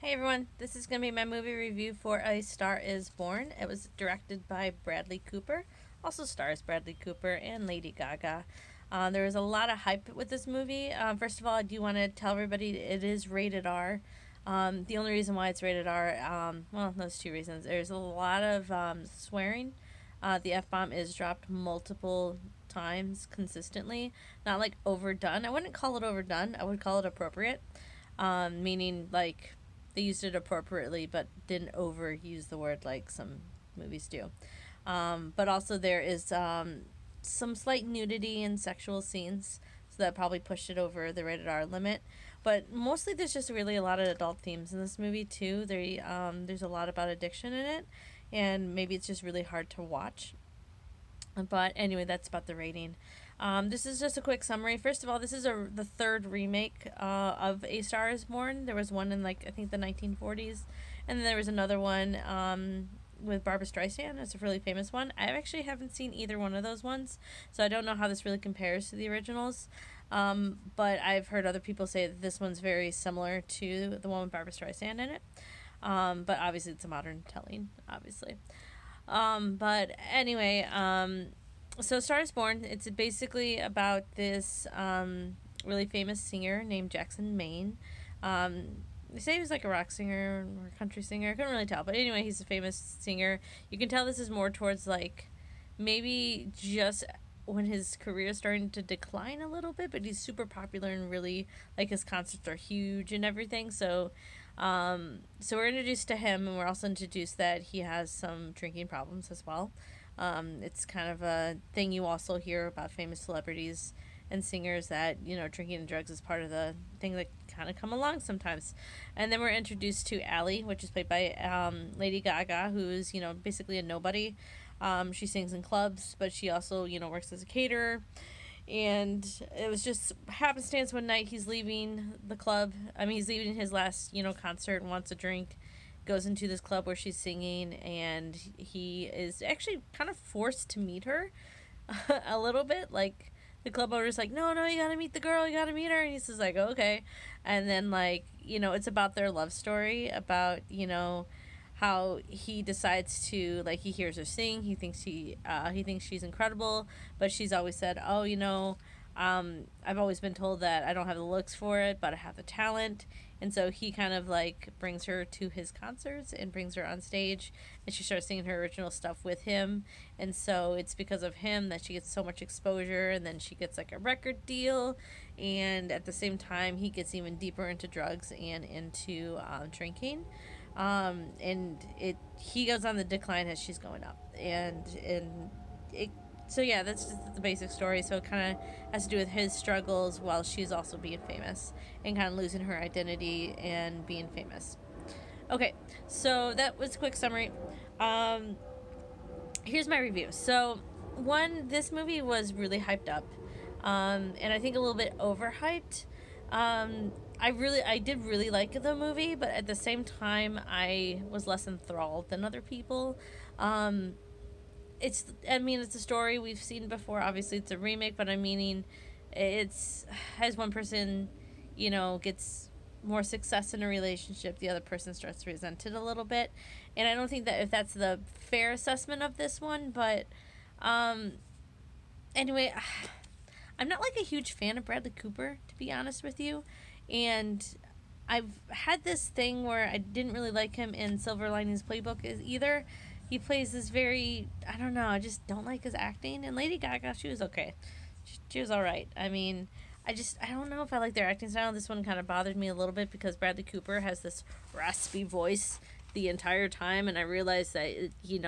Hey everyone, this is going to be my movie review for A Star is Born. It was directed by Bradley Cooper, also stars Bradley Cooper and Lady Gaga. There was a lot of hype with this movie. First of all, I do want to tell everybody it is rated R. The only reason why it's rated R, well, there's two reasons. There's a lot of swearing. The F bomb is dropped multiple times consistently, not like overdone. I wouldn't call it overdone, I would call it appropriate, meaning like they used it appropriately but didn't overuse the word like some movies do. But also there is some slight nudity and sexual scenes, so that probably pushed it over the rated R limit. But mostly there's just really a lot of adult themes in this movie too. There's a lot about addiction in it, and maybe it's just really hard to watch. But anyway, that's about the rating. This is just a quick summary. First of all, this is the third remake of A Star is Born. There was one in like I think the 1940s, and then there was another one with Barbra Streisand. It's a really famous one. I actually haven't seen either one of those ones, so I don't know how this really compares to the originals. But I've heard other people say that this one's very similar to the one with Barbra Streisand in it. But obviously, it's a modern telling, obviously. But anyway, so Star is Born, it's basically about this really famous singer named Jackson Maine. They say he was like a rock singer or a country singer. I couldn't really tell. But anyway, he's a famous singer. You can tell this is more towards like maybe just when his career is starting to decline a little bit, but he's super popular and really like his concerts are huge and everything. So we're introduced to him, and we're also introduced that he has some drinking problems as well. It's kind of a thing you also hear about famous celebrities and singers that drinking and drugs is part of the thing that kind of come along sometimes. And then we're introduced to Allie, which is played by Lady Gaga, who's basically a nobody. She sings in clubs, but she also works as a caterer. And it was just happenstance one night he's leaving the club. I mean, he's leaving his last concert and wants a drink. Goes into this club where she's singing, and he is actually kind of forced to meet her a little bit. Like the club owner's like, no, you gotta meet the girl, you gotta meet her, and he's just like, oh, okay. And then like it's about their love story, about how he decides to like he hears her sing. He thinks she's incredible, but she's always said, oh, I've always been told that I don't have the looks for it, but I have the talent. And so he kind of like brings her to his concerts and brings her on stage, and she starts singing her original stuff with him. And so it's because of him that she gets so much exposure, and then she gets like a record deal. And at the same time, he gets even deeper into drugs and into drinking. And he goes on the decline as she's going up, and it so yeah, that's just the basic story. So it kind of has to do with his struggles while she's also being famous and kind of losing her identity and being famous. Okay, so that was a quick summary. Here's my review. So one, this movie was really hyped up, and I think a little bit overhyped. I did really like the movie, but at the same time, I was less enthralled than other people. It's a story we've seen before. Obviously, it's a remake, but I'm meaning it's as one person, gets more success in a relationship, the other person starts to resent it a little bit. And I don't think that if that's the fair assessment of this one, but anyway, I'm not like a huge fan of Bradley Cooper, to be honest with you. And I've had this thing where I didn't really like him in Silver Linings Playbook either. He plays this very, I don't know, I just don't like his acting. And Lady Gaga, she was okay. She was alright. I mean, I don't know if I like their acting style. This one kind of bothered me a little bit because Bradley Cooper has this raspy voice the entire time, and I realized that he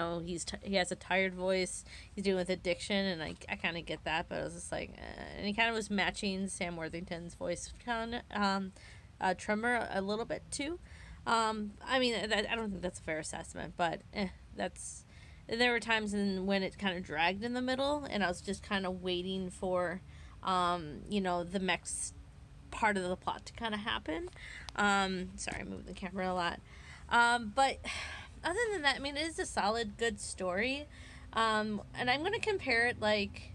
has a tired voice. He's dealing with addiction, and I kind of get that, but I was just like, and he kind of was matching Sam Worthington's voice, kind of tremor a little bit too. I mean, I don't think that's a fair assessment, but that's. There were times when it kind of dragged in the middle, and I was just kind of waiting for, the next part of the plot to kind of happen. Sorry, I'm moving the camera a lot. But other than that, I mean, it is a solid, good story. And I'm going to compare it like,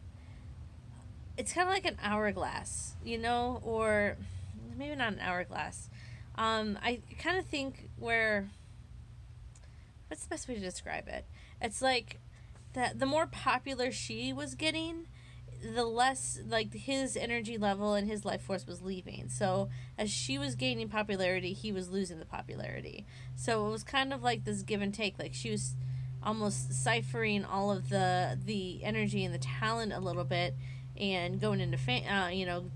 it's kind of like an hourglass, or maybe not an hourglass. I kind of think where, what's the best way to describe it? It's like that the more popular she was getting, the less like his energy level and his life force was leaving. So as she was gaining popularity, he was losing the popularity. So it was kind of like this give and take. Like she was almost ciphering all of the energy and the talent a little bit, and going into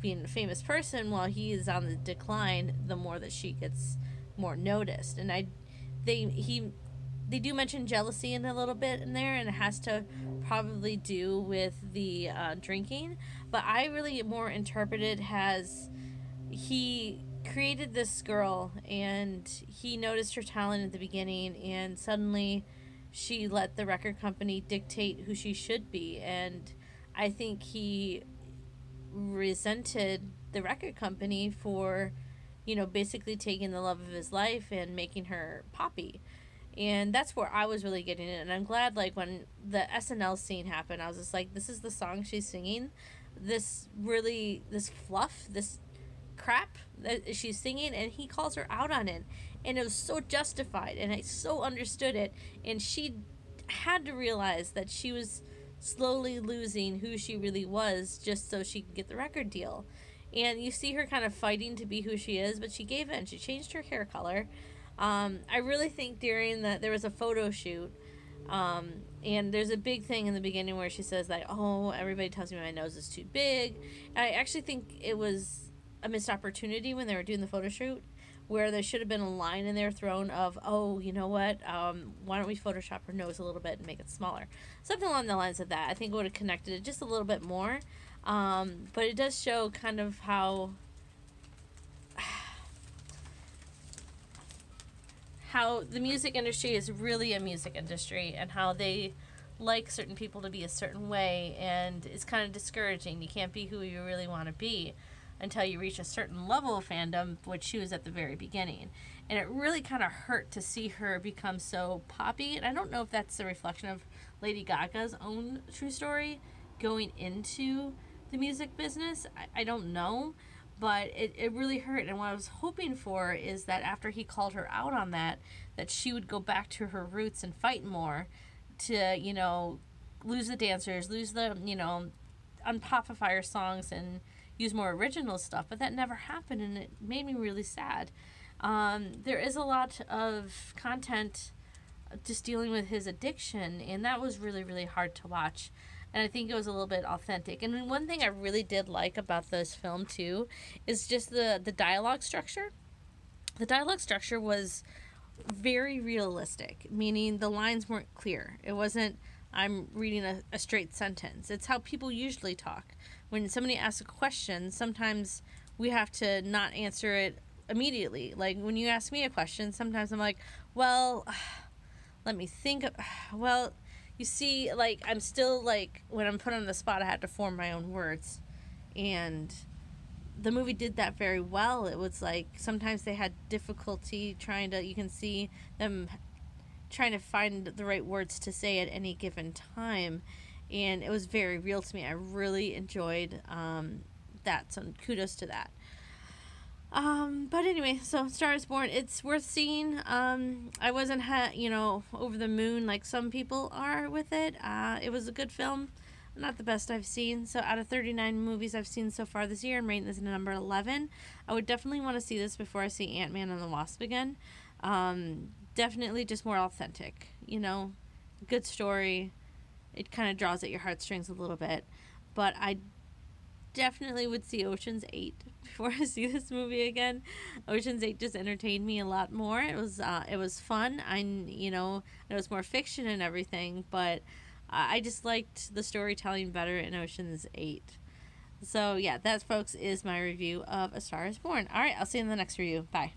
being a famous person, while he is on the decline. The more that she gets more noticed, and they do mention jealousy in a little bit in there, and it has to probably do with the drinking. But I really more interpreted as he created this girl, and he noticed her talent at the beginning, and suddenly she let the record company dictate who she should be. And I think he resented the record company for, basically taking the love of his life and making her poppy. And that's where I was really getting it. And I'm glad, like, when the SNL scene happened, I was just like, this is the song she's singing. This fluff, this crap that she's singing, and he calls her out on it. And it was so justified, and I so understood it. And she had to realize that she was slowly losing who she really was just so she could get the record deal. And you see her kind of fighting to be who she is, but she gave in. She changed her hair color. I really think during there was a photo shoot, and there's a big thing in the beginning where she says that, oh, everybody tells me my nose is too big. And I actually think it was a missed opportunity when they were doing the photo shoot, where there should have been a line in there thrown of, oh, you know what, why don't we Photoshop her nose a little bit and make it smaller? Something along the lines of that. I think it would have connected it just a little bit more. But it does show kind of how the music industry is really a music industry, and how they like certain people to be a certain way, and it's kind of discouraging. You can't be who you really want to be until you reach a certain level of fandom, which she was at the very beginning. And it really kind of hurt to see her become so poppy. And I don't know if that's a reflection of Lady Gaga's own true story going into the music business. I don't know. But it really hurt. And what I was hoping for is that after he called her out on that she would go back to her roots and fight more to, lose the dancers, lose the, unpopify her songs and use more original stuff. But that never happened, and it made me really sad. There is a lot of content just dealing with his addiction, and that was really, really hard to watch. And I think it was a little bit authentic. And one thing I really did like about this film, too, is just the dialogue structure. The dialogue structure was very realistic, meaning the lines weren't clear. It wasn't, I'm reading a straight sentence. It's how people usually talk. When somebody asks a question, sometimes we have to not answer it immediately. Like, when you ask me a question, sometimes I'm like, well, let me think. Well, you see, like, I'm still, like, when I'm put on the spot, I have to form my own words. And the movie did that very well. It was like, sometimes they had difficulty you can see them trying to find the right words to say at any given time. And it was very real to me. I really enjoyed that. So kudos to that. But anyway, so Star is Born, it's worth seeing. I wasn't, over the moon like some people are with it. It was a good film. Not the best I've seen. So out of 39 movies I've seen so far this year, I'm rating this at number 11. I would definitely want to see this before I see Ant-Man and the Wasp again. Definitely just more authentic, good story. It kind of draws at your heartstrings a little bit. But I definitely would see Ocean's 8 before I see this movie again. Ocean's 8 just entertained me a lot more. It was fun. It was more fiction and everything, but I just liked the storytelling better in Ocean's 8. So yeah, that, folks, is my review of A Star is Born. All right, I'll see you in the next review. Bye.